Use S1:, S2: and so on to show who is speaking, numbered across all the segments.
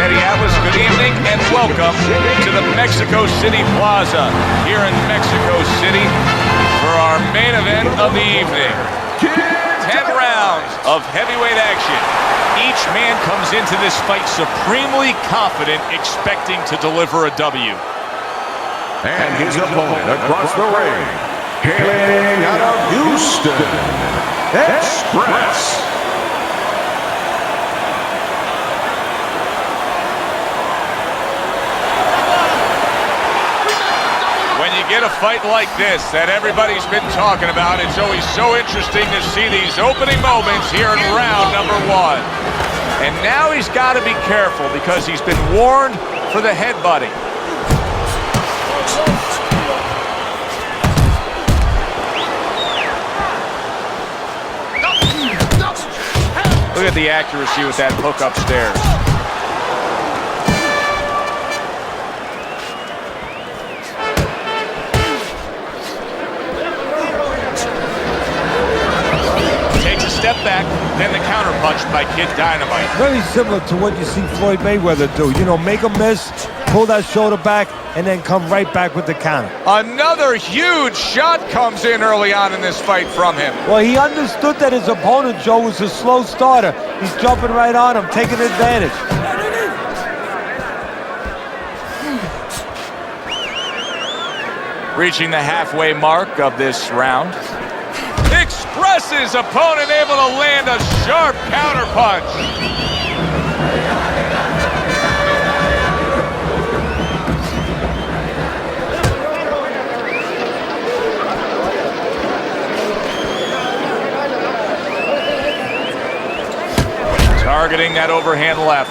S1: Teddy Atlas, good evening and welcome to the Mexico City Plaza here in Mexico City for our main event of the evening. 10 rounds of heavyweight action. Each man comes into this fight supremely confident, expecting to deliver a W.
S2: And his opponent across the ring, hailing out of Houston, Express.
S1: When you get a fight like this that everybody's been talking about, it's always so interesting to see these opening moments here in round number 1. And now he's got to be careful because he's been warned for the headbutting. Look at the accuracy with that hook upstairs. Takes a step back, then the counter punch by Kid Dynamite.
S3: Very similar to what you see Floyd Mayweather do. You know, make a miss, pull that shoulder back, and then come right back with the counter.
S1: Another huge shot comes in early on in this fight from him.
S3: Well, he understood that his opponent, Joe, was a slow starter. He's jumping right on him, taking advantage.
S1: Reaching the halfway mark of this round. Express's opponent able to land a sharp counter punch. Targeting that overhand left.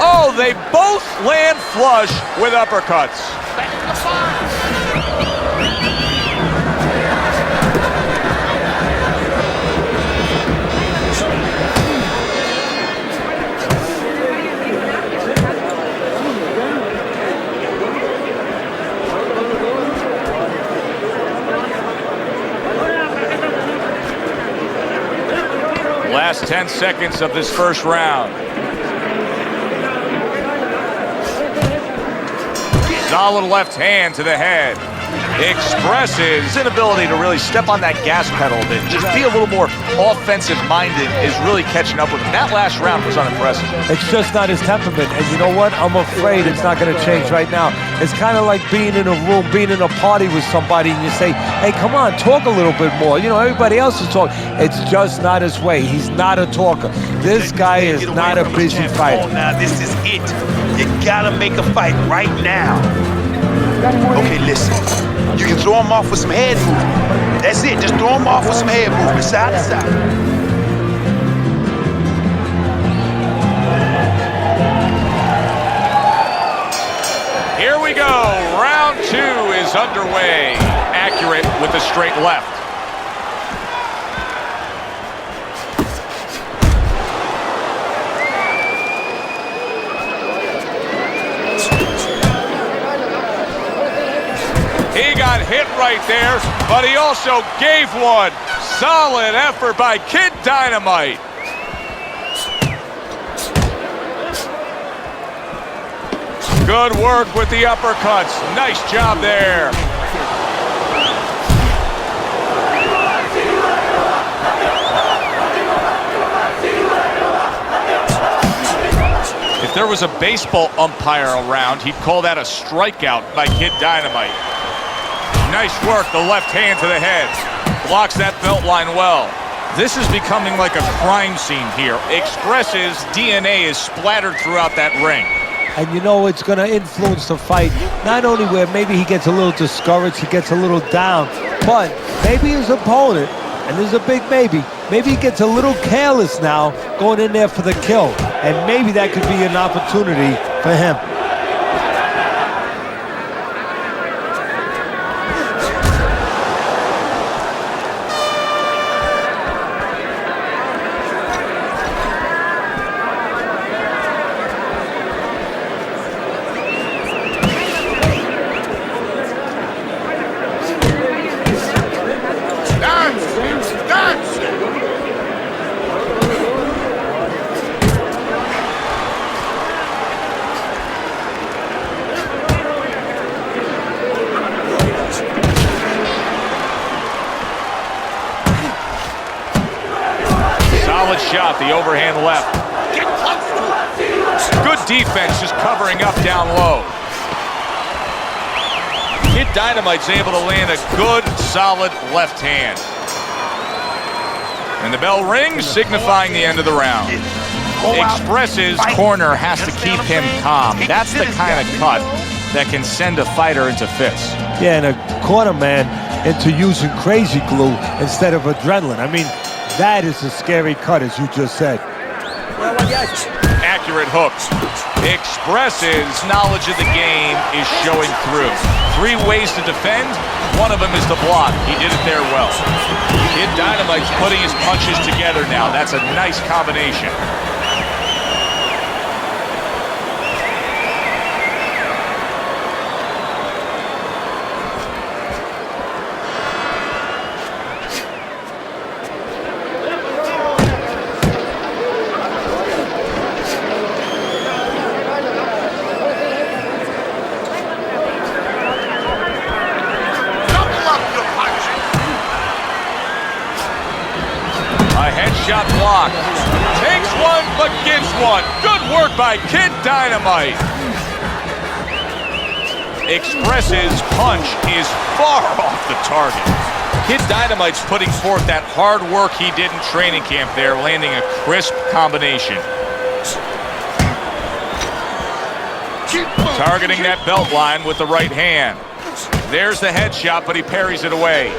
S1: Oh, they both land flush with uppercuts. Last 10 seconds of this first round. Solid left hand to the head. Express's inability to really step on that gas pedal a bit, just be a little more offensive-minded is really catching up with him. That last round was unimpressive.
S3: It's just not his temperament. And you know what? I'm afraid it's not going to change right now. It's kind of like being in a room, being in a party with somebody, and you say, hey, come on, talk a little bit more. You know, everybody else is talking. It's just not his way. He's not a talker. This guy is not a busy fighter.
S4: Now, this is it. You got to make a fight right now. Okay, listen. You can throw him off with some head movement. That's it. Just throw him off with some head movement, side to side.
S1: Here we go. Round 2 is underway. Accurate with the straight left. He got hit right there, but he also gave one. Solid effort by Kid Dynamite. Good work with the uppercuts. Nice job there. If there was a baseball umpire around, he'd call that a strikeout by Kid Dynamite. Nice work, the left hand to the head. Blocks that belt line well. This is becoming like a crime scene here. Express's DNA is splattered throughout that ring.
S3: And you know it's going to influence the fight, not only where maybe he gets a little discouraged, he gets a little down, but maybe his opponent, and this is a big maybe he gets a little careless now going in there for the kill. And maybe that could be an opportunity for him.
S1: shot, the overhand left.
S4: Get close to it.
S1: Good defense, just covering up down low. Kid Dynamite's able to land a good, solid left hand. And the bell rings, signifying the end of the round. Express's corner has to keep him calm. That's the kind of cut that can send a fighter into fits.
S3: Yeah, and a corner man into using crazy glue instead of adrenaline. I mean, that is a scary cut, as you just said.
S1: Accurate hooks. Express's knowledge of the game is showing through. 3 ways to defend. One of them is to block. He did it there well. Kid Dynamite's putting his punches together now. That's a nice combination. Shot blocked. Takes one, but gives one. Good work by Kid Dynamite. Express's punch is far off the target. Kid Dynamite's putting forth that hard work he did in training camp there, landing a crisp combination. Targeting that belt line with the right hand. There's the headshot, but he parries it away.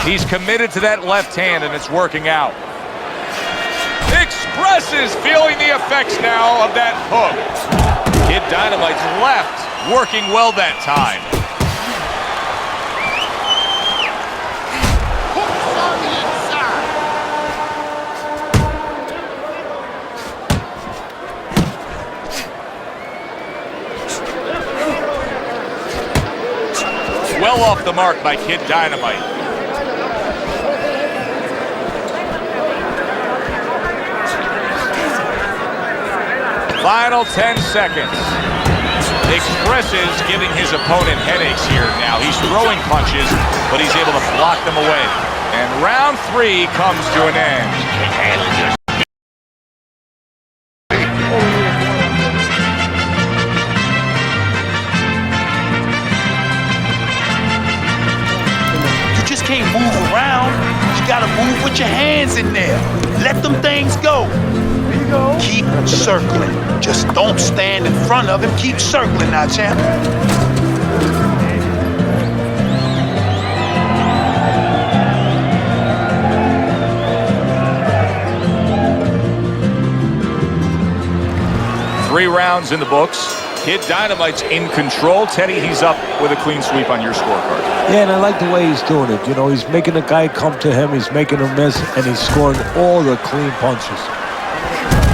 S1: He's committed to that left hand, and it's working out. Express is feeling the effects now of that hook. Kid Dynamite's left, working well that time. Well off the mark by Kid Dynamite. Final 10 seconds. Express is giving his opponent headaches here now. He's throwing punches, but he's able to block them away. And round 3 comes to an end.
S4: You just can't move around. You gotta move with your hands in there. Let them things go. Keep circling. Just don't stand in front of him. Keep circling now, champ.
S1: Three rounds in the books. Kid Dynamite's in control. Teddy, he's up with a clean sweep on your scorecard.
S3: Yeah, and I like the way he's doing it. You know, he's making the guy come to him, he's making him miss, and he's scoring all the clean punches.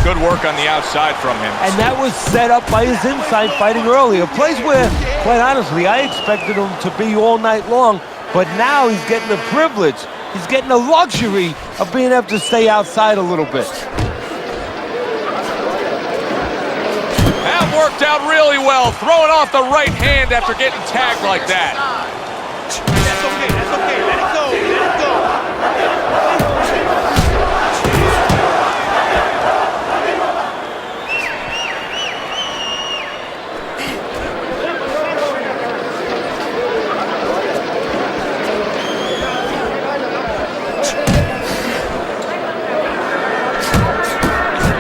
S1: Good work on the outside from him.
S3: And that was set up by his inside fighting earlier. A place where, quite honestly, I expected him to be all night long, but now he's getting the privilege. He's getting the luxury of being able to stay outside a little bit.
S1: That worked out really well, throwing off the right hand after getting tagged like that.
S4: That's okay, that's okay. Let it go, let it go.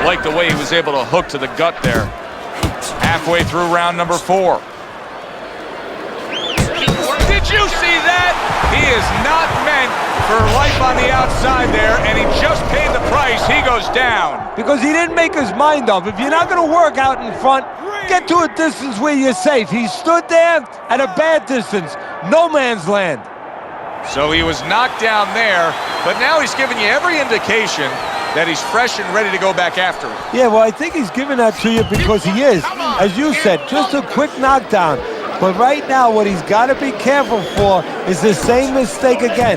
S1: Like the way he was able to hook to the gut there. Halfway through round number 4. Did you see that? He is not meant for life on the outside there, and he just paid the price. He goes down.
S3: Because he didn't make his mind up. If you're not going to work out in front, get to a distance where you're safe. He stood there at a bad distance. No man's land.
S1: So he was knocked down there, but now he's giving you every indication that he's fresh and ready to go back after it.
S3: Yeah, well, I think he's giving that to you because he is, as you said, just a quick knockdown. But right now, what he's got to be careful for is the same mistake again.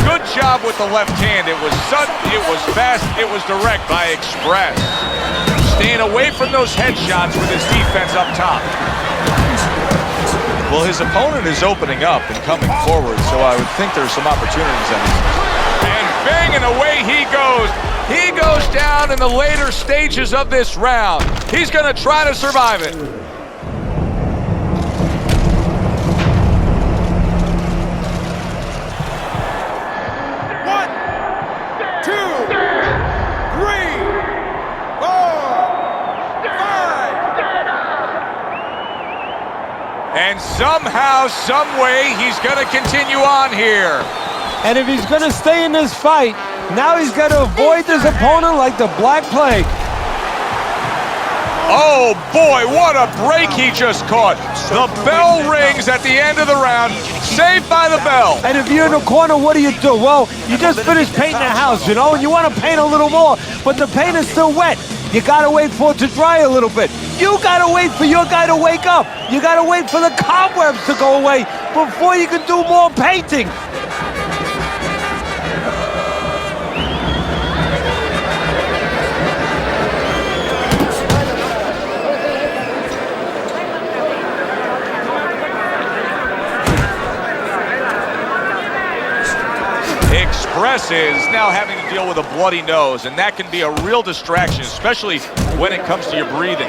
S1: Good job with the left hand. It was sudden, it was fast, it was direct by Express. Staying away from those headshots with his defense up top. Well, his opponent is opening up and coming forward, so I would think there's some opportunities in it. And banging away he goes. He goes down in the later stages of this round. He's going to try to survive it. And somehow, some way, he's going to continue on here.
S3: And if he's going to stay in this fight, now he's got to avoid this opponent like the Black Plague.
S1: Oh, boy, what a break he just caught. The bell rings at the end of the round. Saved by the bell.
S3: And if you're in the corner, what do? Well, you just finished painting the house, you know, and you want to paint a little more, but the paint is still wet. You got to wait for it to dry a little bit. You got to wait for your guy to wake up. You got to wait for the cobwebs to go away before you can do more painting.
S1: Express is now having to deal with a bloody nose, and that can be a real distraction, especially when it comes to your breathing.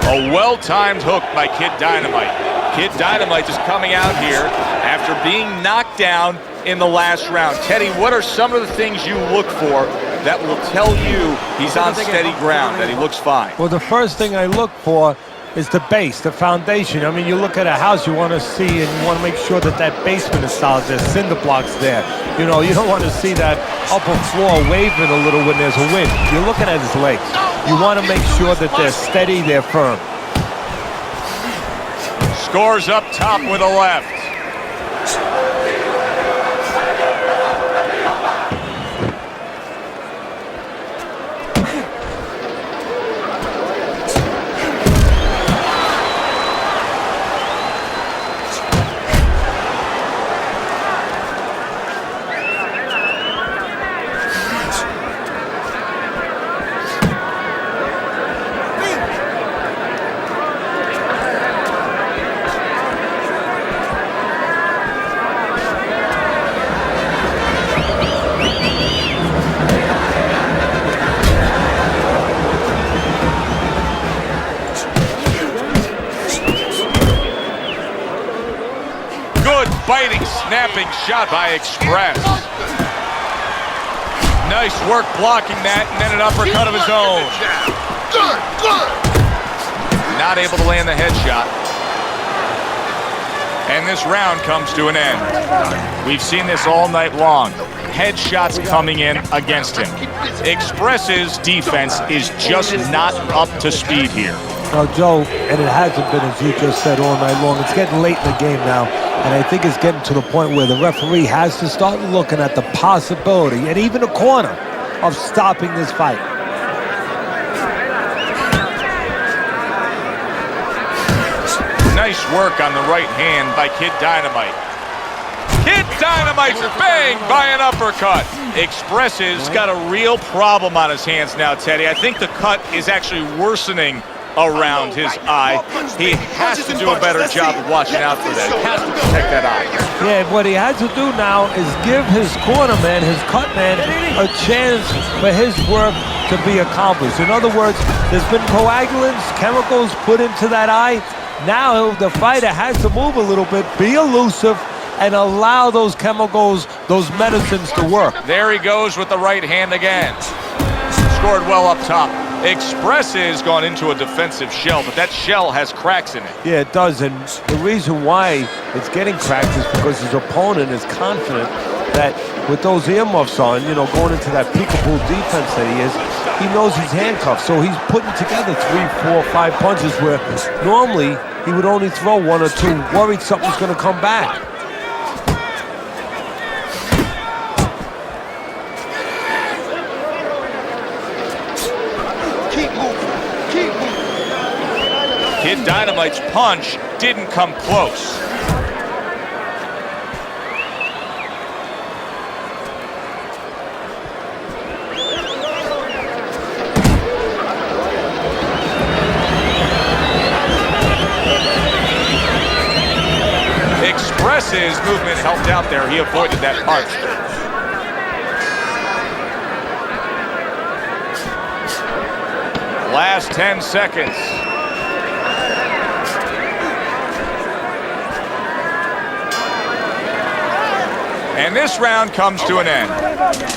S1: A well-timed hook by Kid Dynamite. Kid Dynamite is coming out here after being knocked down in the last round. Teddy, what are some of the things you look for that will tell you he's on steady ground, that he looks fine?
S3: Well, the first thing I look for is the base, the foundation. I mean, you look at a house, you want to see and you want to make sure that that basement is solid. There's cinder blocks there. You know, you don't want to see that upper floor waving a little when there's a wind. You're looking at his legs. You want to make sure that they're steady, they're firm.
S1: Scores up top with a left. Biting, snapping shot by Express. Nice work blocking that, and then an uppercut of his own. Not able to land the headshot. And this round comes to an end. We've seen this all night long. Headshots coming in against him. Express's defense is just not up to speed here.
S3: Well, Joe, and it hasn't been, as you just said, all night long. It's getting late in the game now, and I think it's getting to the point where the referee has to start looking at the possibility, and even a corner, of stopping this fight.
S1: Nice work on the right hand by Kid Dynamite. Kid Dynamite's banged by an uppercut. Express's got a real problem on his hands now, Teddy. I think the cut is actually worsening around his eye. He has to do a better job of watching out for that. He has to protect that eye.
S3: Yeah, what he has to do now is give his corner man, his cut man, a chance for his work to be accomplished. In other words, there's been coagulants, chemicals put into that eye. Now the fighter has to move a little bit, be elusive, and allow those chemicals, those medicines to work.
S1: There he goes with the right hand again. Scored well up top. Express has gone into a defensive shell, but that shell has cracks in it.
S3: Yeah, it does, and the reason why it's getting cracked is because his opponent is confident that with those earmuffs on, you know, going into that peekaboo defense that he is, he knows he's handcuffed, so he's putting together 3, 4, 5 punches where normally he would only throw 1 or 2, worried something's going to come back.
S1: Kid Dynamite's punch didn't come close. Expresses movement helped out there. He avoided that punch. Last 10 seconds. And this round comes to an end.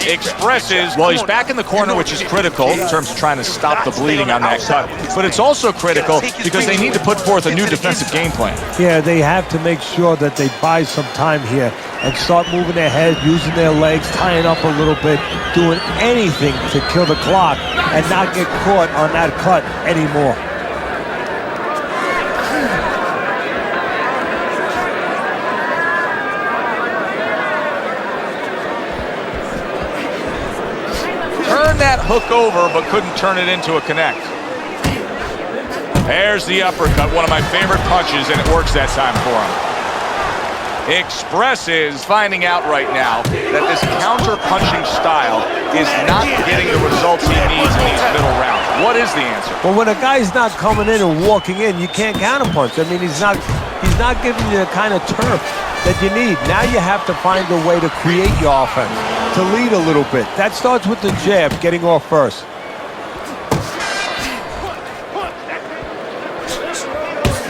S1: Expresses, well, he's back in the corner, which is critical in terms of trying to stop the bleeding on that cut. But it's also critical because they need to put forth a new defensive game plan.
S3: Yeah, they have to make sure that they buy some time here and start moving their head, using their legs, tying up a little bit, doing anything to kill the clock and not get caught on that cut anymore.
S1: That hook over, but couldn't turn it into a connect. There's the uppercut, one of my favorite punches, and it works that time for him. Expresses finding out right now that this counter-punching style is not getting the results he needs in these middle rounds. What is the answer?
S3: Well, when a guy's not coming in and walking in, you can't counterpunch. I mean, he's not giving you the kind of turf that you need. Now you have to find a way to create your offense, to lead a little bit. That starts with the jab, getting off first.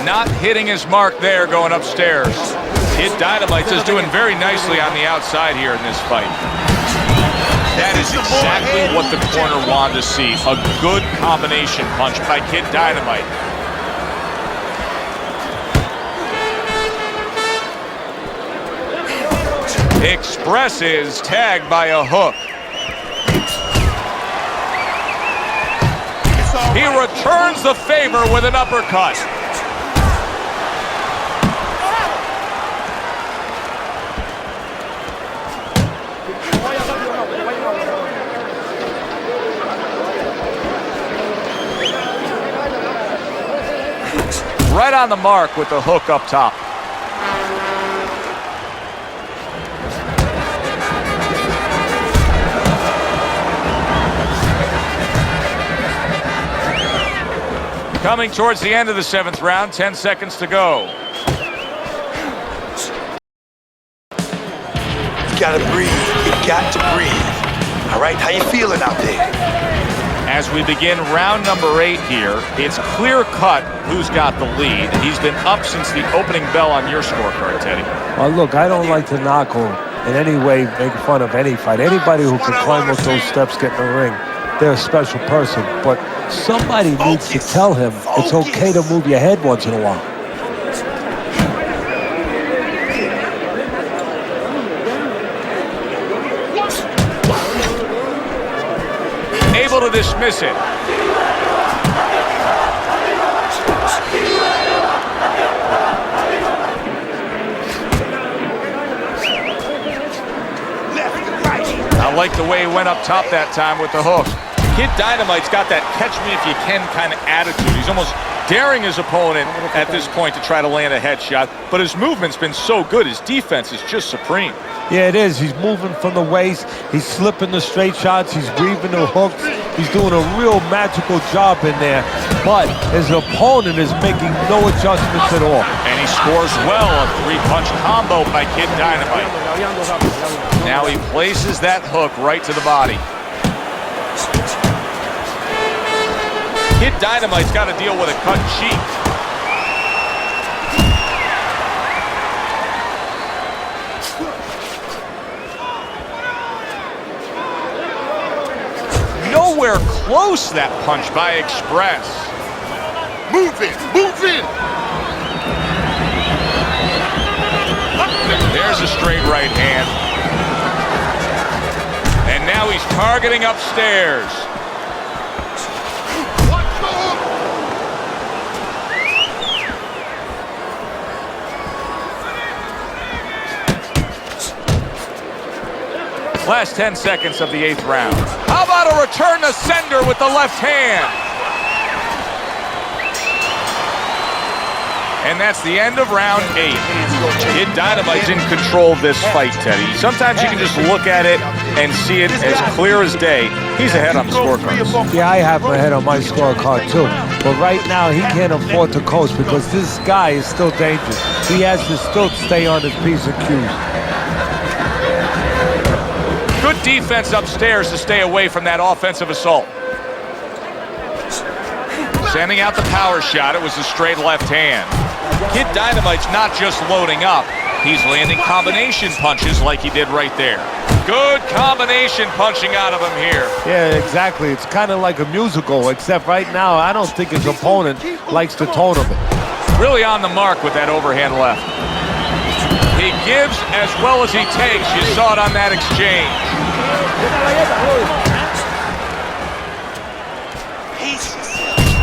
S1: Not hitting his mark there, going upstairs. Kid Dynamite is doing very nicely on the outside here in this fight. That is exactly what the corner wanted to see. A good combination punch by Kid Dynamite. Expresses tagged by a hook. He returns the favor with an uppercut. Right on the mark with the hook up top. Coming towards the end of the 7th round, 10 seconds to go.
S4: You gotta breathe. You got to breathe. All right, how you feeling out there?
S1: As we begin round number 8 here, it's clear cut who's got the lead. He's been up since the opening bell on your scorecard, Teddy.
S3: Well, look, I don't like to knock or in any way make fun of any fight. Anybody who can climb up those steps, get in the ring, they're a special person. But somebody needs to tell him it's okay to move your head once in a while.
S1: Able to dismiss it. I like the way he went up top that time with the hook. Kid Dynamite's got that catch-me-if-you-can kind of attitude. He's almost daring his opponent at this point to try to land a headshot, but his movement's been so good. His defense is just supreme.
S3: Yeah, it is. He's moving from the waist. He's slipping the straight shots. He's weaving the hooks. He's doing a real magical job in there, but his opponent is making no adjustments at all.
S1: And he scores well, a 3-punch combo by Kid Dynamite. Now he places that hook right to the body. Kid Dynamite's got to deal with a cut cheek. Nowhere close, that punch by Express.
S4: Move it, move it.
S1: There's a straight right hand. And now he's targeting upstairs. Last 10 seconds of the 8th round. How about a return to sender with the left hand? And that's the end of round 8. Kid Dynamite's in control of this fight, Teddy. Sometimes you can just look at it and see it as clear as day. He's ahead on the scorecard.
S3: Yeah, I have him ahead on my scorecard too. But right now, he can't afford to coast because this guy is still dangerous. He has to still stay on his piece of cues.
S1: Good defense upstairs to stay away from that offensive assault. Sending out the power shot. It was a straight left hand. Kid Dynamite's not just loading up. He's landing combination punches like he did right there. Good combination punching out of him here.
S3: Yeah, exactly. It's kind of like a musical, except right now, I don't think his opponent likes the tone of it.
S1: Really on the mark with that overhand left. He gives as well as he takes. You saw it on that exchange.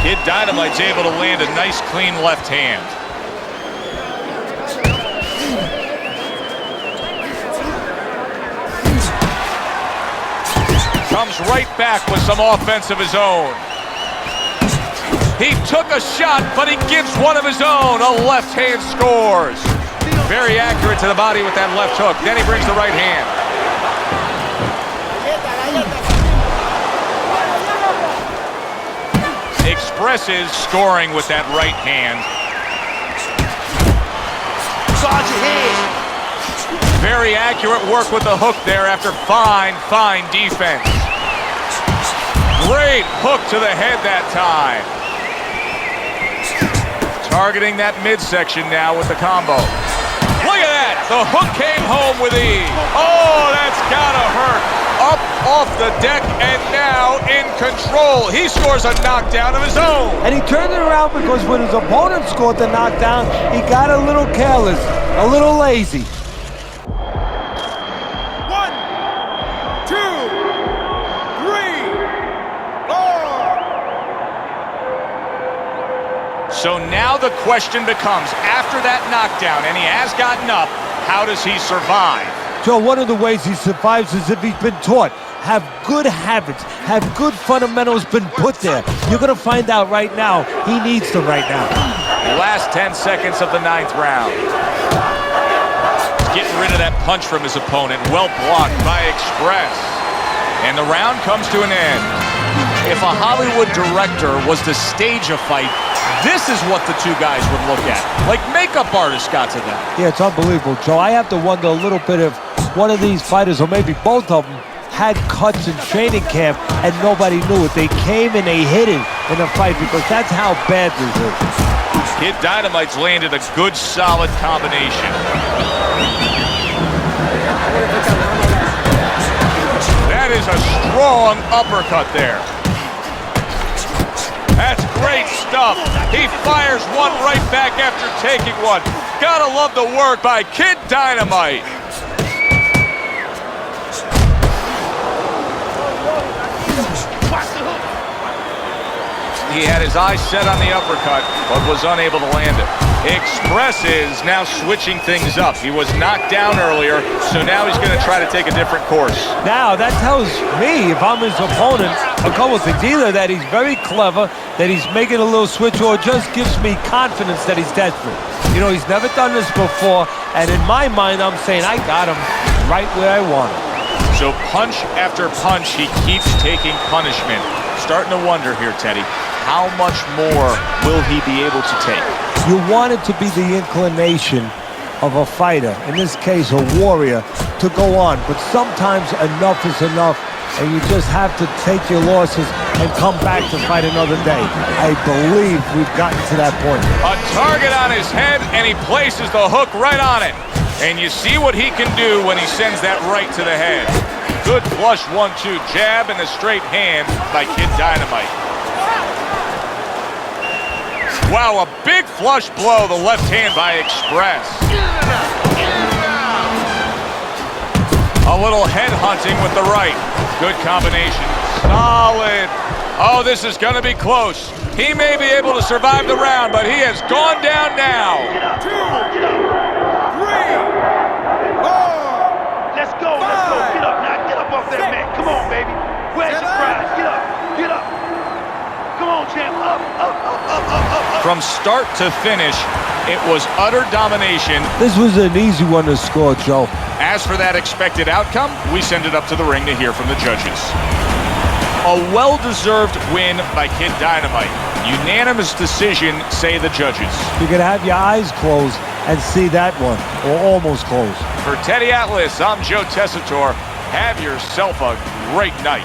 S1: Kid Dynamite's able to land a nice, clean left hand. Comes right back with some offense of his own. He took a shot, but he gives one of his own. A left hand scores. Very accurate to the body with that left hook. Then he brings the right hand. Expresses scoring with that right hand.
S4: Guard your head.
S1: Very accurate work with the hook there after fine defense. Great hook to the head that time. Targeting that midsection now with the combo. Look at that! The hook came home with ease. Oh, that's gotta hurt. Up off the deck and now in control. He scores a knockdown of his own.
S3: And he turned it around because when his opponent scored the knockdown, he got a little careless, a little lazy.
S2: 1, 2, 3, 4.
S1: So now the question becomes, after that knockdown, and he has gotten up, how does he survive?
S3: Joe, one of the ways he survives is if he's been taught. Have good habits, have good fundamentals been put there. You're gonna find out right now, he needs them right now.
S1: Last 10 seconds of the 9th round. Getting rid of that punch from his opponent. Well blocked by Express. And the round comes to an end. If a Hollywood director was to stage a fight, this is what the two guys would look at. Like makeup artists got to them.
S3: Yeah, it's unbelievable, Joe. I have to wonder a little bit if one of these fighters, or maybe both of them, had cuts in training camp and nobody knew it. They came and they hit it in a fight because that's how bad this is.
S1: Kid Dynamite's landed a good, solid combination. That is a strong uppercut there. That's great stuff. He fires one right back after taking one. Gotta love the work by Kid Dynamite. He had his eyes set on the uppercut, but was unable to land it. Express is now switching things up. He was knocked down earlier, so now he's going to try to take a different course.
S3: Now, that tells me, if I'm his opponent, a couple things. Either that he's very clever, that he's making a little switch, or just gives me confidence that he's desperate. You know, he's never done this before, and in my mind, I'm saying, I got him right where I want him.
S1: So punch after punch, he keeps taking punishment. Starting to wonder here, Teddy, how much more will he be able to take?
S3: You want it to be the inclination of a fighter, in this case a warrior, to go on. But sometimes enough is enough, and you just have to take your losses and come back to fight another day. I believe we've gotten to that point.
S1: A target on his head, and he places the hook right on it. And you see what he can do when he sends that right to the head. Good flush 1-2 jab and a straight hand by Kid Dynamite. Wow, a big flush blow, the left hand by Express. A little head hunting with the right. Good combination. Solid. Oh, this is going to be close. He may be able to survive the round, but he has gone down now.
S2: 2, 3, 4.
S4: Let's go. Get up now. Get up off that mat. Come on, baby. Where's your pride? Get up. Get up. Come on, champ. Up.
S1: From start to finish, It was utter domination.
S3: This was an easy one to score, Joe.
S1: As for that expected outcome, we send it up to the ring to hear from the judges. A well-deserved win by Kid Dynamite. Unanimous decision, say the judges.
S3: You can have your eyes closed and see that one, or almost closed.
S1: For Teddy Atlas, I'm Joe Tessitore. Have yourself a great night.